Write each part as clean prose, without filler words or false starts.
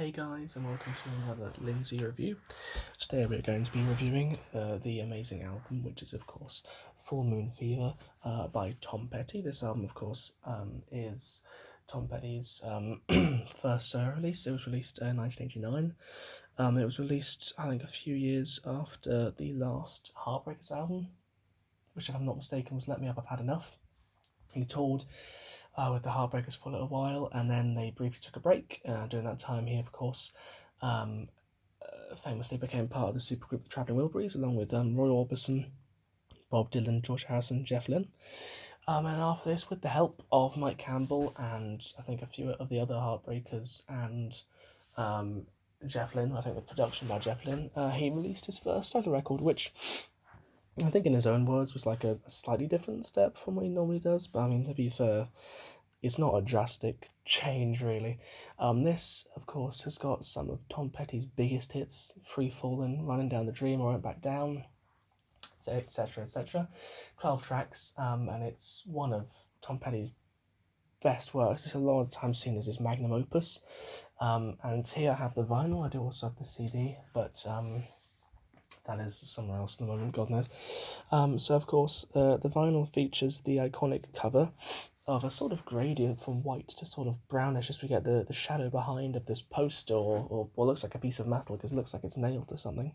Hey guys, and welcome to another Lindsay review. Today we're going to be reviewing the amazing album, which is of course Full Moon Fever by Tom Petty. This album, of course, is Tom Petty's first solo release. It was released in 1989. It was released, I think, a few years after the last Heartbreakers album, which, if I'm not mistaken, was Let Me Up, I've Had Enough. He toured with the Heartbreakers for a little while, and then they briefly took a break. During that time, he, of course, famously became part of the supergroup The Travelling Wilburys, along with Roy Orbison, Bob Dylan, George Harrison, Jeff Lynne. And after this, with the help of Mike Campbell and I think a few of the other Heartbreakers and Jeff Lynne, I think with production by Jeff Lynne, he released his first solo record, which I think in his own words was like a slightly different step from what he normally does, but I mean, to be fair, it's not a drastic change really. This, of course, has got some of Tom Petty's biggest hits: Free Fallin', Running Down the Dream, I Won't Back Down, etc, etc. 12 tracks, and it's one of Tom Petty's best works. It's a lot of times seen as his magnum opus, and here I have the vinyl. I do also have the CD, but that is somewhere else in the moment, God knows. So, of course, the vinyl features the iconic cover of a sort of gradient from white to sort of brownish as we get the shadow behind of this poster or what looks like a piece of metal, because it looks like it's nailed to something.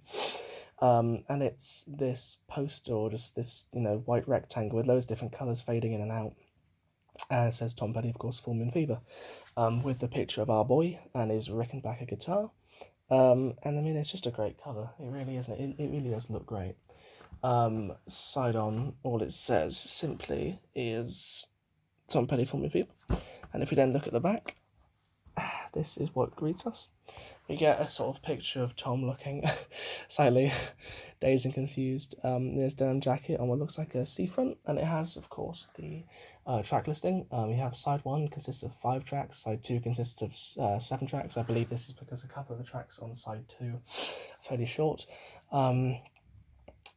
And it's this poster, or just this, white rectangle with loads of different colours fading in and out. And it says Tom Petty, of course, Full Moon Fever, with the picture of our boy and his Rickenbacker guitar. And I mean, it's just a great cover. It really isn't. It really does look great. Side on, all it says simply is Tom Petty, Full Moon Fever. And if we then look at the back, this is what greets us. We get a sort of picture of Tom looking slightly dazed and confused in his denim jacket on what looks like a seafront, and it has, of course, the track listing. We have side 1 consists of 5 tracks, side 2 consists of 7 tracks. I believe this is because a couple of the tracks on side 2 are fairly short.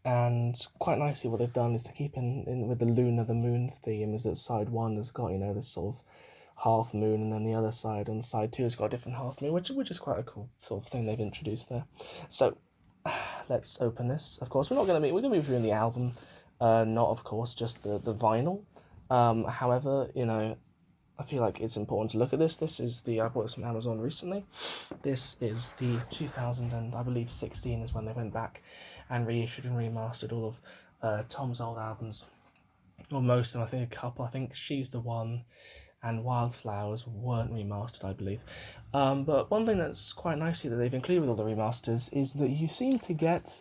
And quite nicely what they've done is to keep in with the lunar, the moon theme, is that side 1 has got, this sort of half moon, and then the other side on side 2 has got a different half moon, which is quite a cool sort of thing they've introduced there. So let's open this. Of course, we're gonna be reviewing the album, not of course just the vinyl. However, I feel like it's important to look at this. This is I bought this from Amazon recently. This is the 2000 and I believe 16 is when they went back and reissued and remastered all of Tom's old albums, or most of them. I think a couple. I think She's the One and Wildflowers weren't remastered, I believe. But one thing that's quite nicely that they've included with all the remasters is that you seem to get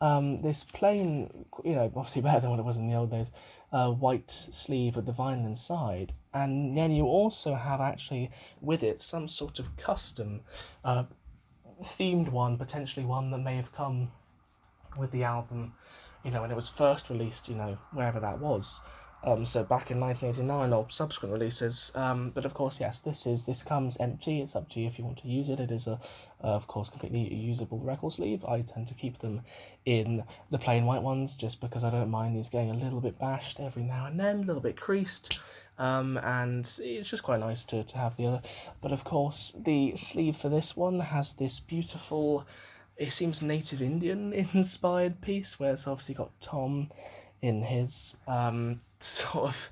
this plain, obviously better than what it was in the old days, white sleeve with the vinyl inside, and then you also have actually with it some sort of custom themed one, potentially one that may have come with the album, when it was first released, wherever that was. So back in 1989 or subsequent releases, but of course, yes, this comes empty. It's up to you if you want to use it. It is of course, completely usable record sleeve. I tend to keep them in the plain white ones just because I don't mind these getting a little bit bashed every now and then, a little bit creased, and it's just quite nice to have the other. But of course, the sleeve for this one has this beautiful, it seems native Indian inspired piece, where it's obviously got Tom in his sort of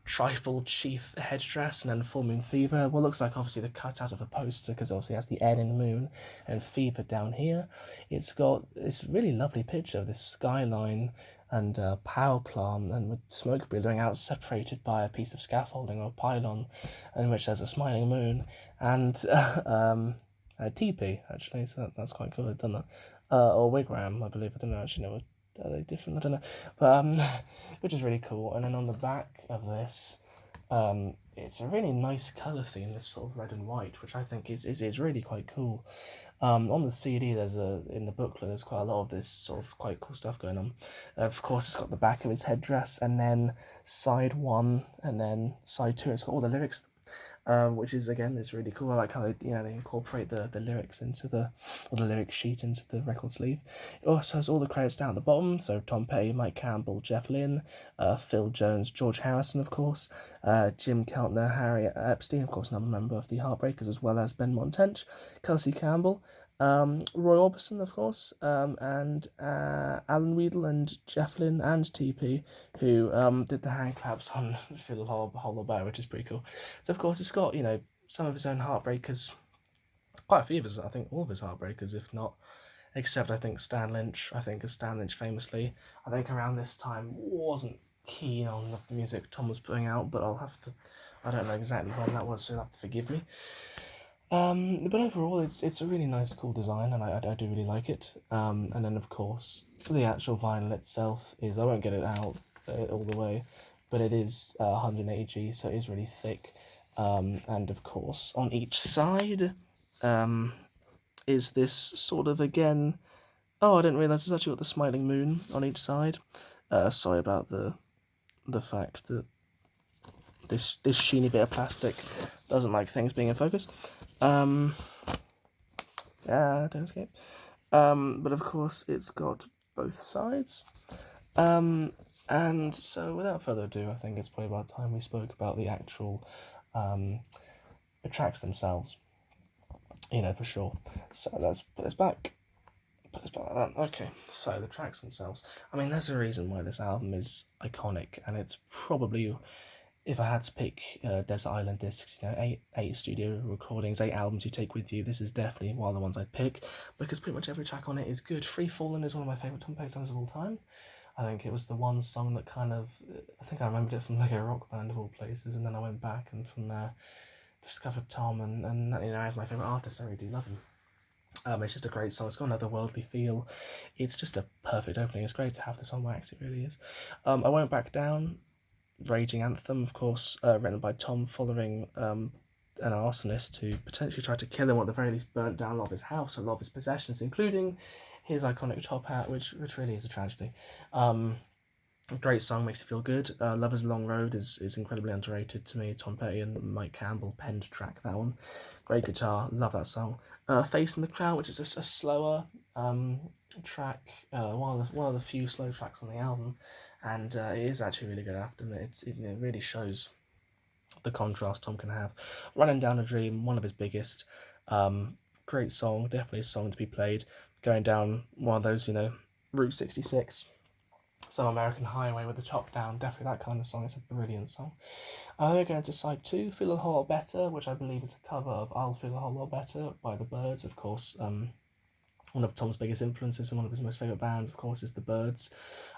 tribal chief headdress, and then Full Moon Fever, what looks like obviously the cutout of a poster, because obviously it has the N in the moon and fever down here. It's got this really lovely picture of this skyline and power plant, and with smoke billowing out, separated by a piece of scaffolding or a pylon, in which there's a smiling moon and a teepee, actually, so that's quite cool. They've done that. Or wigwam, I believe. I don't actually know. Are they different? I don't know. But which is really cool. And then on the back of this, it's a really nice colour theme, this sort of red and white, which I think is really quite cool. On the CD, in the booklet, there's quite a lot of this sort of quite cool stuff going on. Of course, it's got the back of his headdress, and then side 1, and then side 2. It's got all the lyrics. which is, again, it's really cool. I like how they incorporate the lyrics into the lyric sheet into the record sleeve. It also has all the credits down at the bottom, so Tom Petty, Mike Campbell, Jeff Lynne, Phil Jones, George Harrison, of course, Jim Keltner, Harry Epstein, of course, another member of the Heartbreakers, as well as Ben Montench, Kelsey Campbell, Roy Orbison, of course, and Alan Weedle and Jeff Lynne and TP, who did the hand claps on Phil Hollow Bear, which is pretty cool. So, of course, it's got, some of his own Heartbreakers, quite a few of his, I think all of his Heartbreakers, if not, except I think Stan Lynch. I think, as Stan Lynch famously, I think around this time wasn't keen on the music Tom was putting out, but I don't know exactly when that was, so you'll have to forgive me. But overall, it's a really nice, cool design, and I do really like it. And then, of course, the actual vinyl itself is, I won't get it out all the way, but it is 180G, so it is really thick. And of course, on each side is this sort of, again, oh, I didn't realise it's actually got the smiling moon on each side. Sorry about the fact that this sheeny bit of plastic doesn't like things being in focus. Don't escape. But of course, it's got both sides. And so, without further ado, I think it's probably about time we spoke about the actual the tracks themselves. For sure. So let's put this back. Put this back like that. Okay. So the tracks themselves. I mean, there's a reason why this album is iconic, and it's probably, if I had to pick Desert Island Discs, eight studio recordings, 8 albums you take with you, this is definitely one of the ones I'd pick, because pretty much every track on it is good. Free Fallin' is one of my favourite Tom Petty songs of all time. I think it was the one song that kind of, I think I remembered it from like a rock band of all places, and then I went back and from there discovered Tom, and as my favourite artist, I really do love him. It's just a great song. It's got another worldly feel. It's just a perfect opening. It's great to have this on wax, it really is. I Won't Back Down, raging anthem, of course, written by Tom following an arsonist who potentially tried to kill him, or at the very least burnt down a lot of his house, a lot of his possessions, including his iconic top hat, which really is a tragedy. Great song, makes you feel good. Lover's Long Road is incredibly underrated to me. Tom Petty and Mike Campbell penned track, that one. Great guitar, love that song. Face in the Crowd, which is a slower track, one of the few slow tracks on the album, and it is actually really good after it. It really shows the contrast Tom can have. Running Down a Dream, one of his biggest. Great song, definitely a song to be played. Going down one of those, Route 66. Some American Highway with the top down, definitely that kind of song. It's a brilliant song. We're going to side 2, Feel a Whole Lot Better, which I believe is a cover of I'll Feel a Whole Lot Better by the Byrds, of course. One of Tom's biggest influences and one of his most favourite bands, of course, is the Byrds.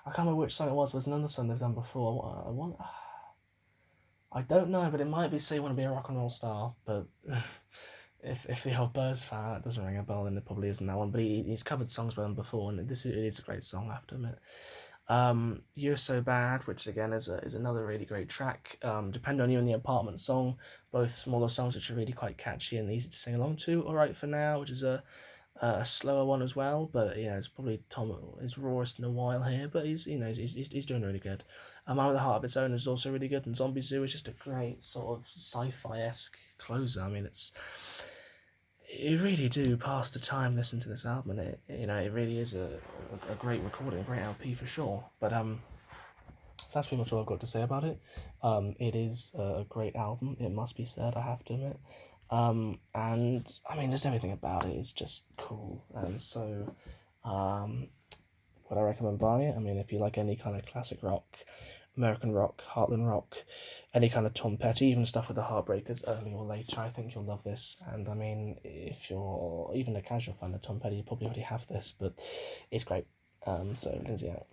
I can't remember which song it was. There was another song they've done before. I don't know, but it might be So You Want to Be a Rock and Roll Star, but if the old Byrds fan, that doesn't ring a bell, then it probably isn't that one. But he's covered songs by them before, and it is a great song, I have to admit. You're So Bad, which again is another really great track. Depend on You and the Apartment song, both smaller songs which are really quite catchy and easy to sing along to. All Right for Now, which is a slower one as well, but it's probably Tom is rawest in a while here, but he's doing really good. Man with a Heart of Its Own is also really good, and Zombie Zoo is just a great sort of sci-fi-esque closer. I mean, you really do pass the time listening to this album, and it really is a great recording, a great LP for sure. But that's pretty much all I've got to say about it. It is a great album, it must be said, I have to admit. And I mean, just everything about it is just cool, and so would I recommend buying it? I mean, if you like any kind of classic rock, American rock, Heartland rock, any kind of Tom Petty, even stuff with the Heartbreakers early or later, I think you'll love this. And I mean, if you're even a casual fan of Tom Petty, you probably already have this, but it's great. So Lindsay out.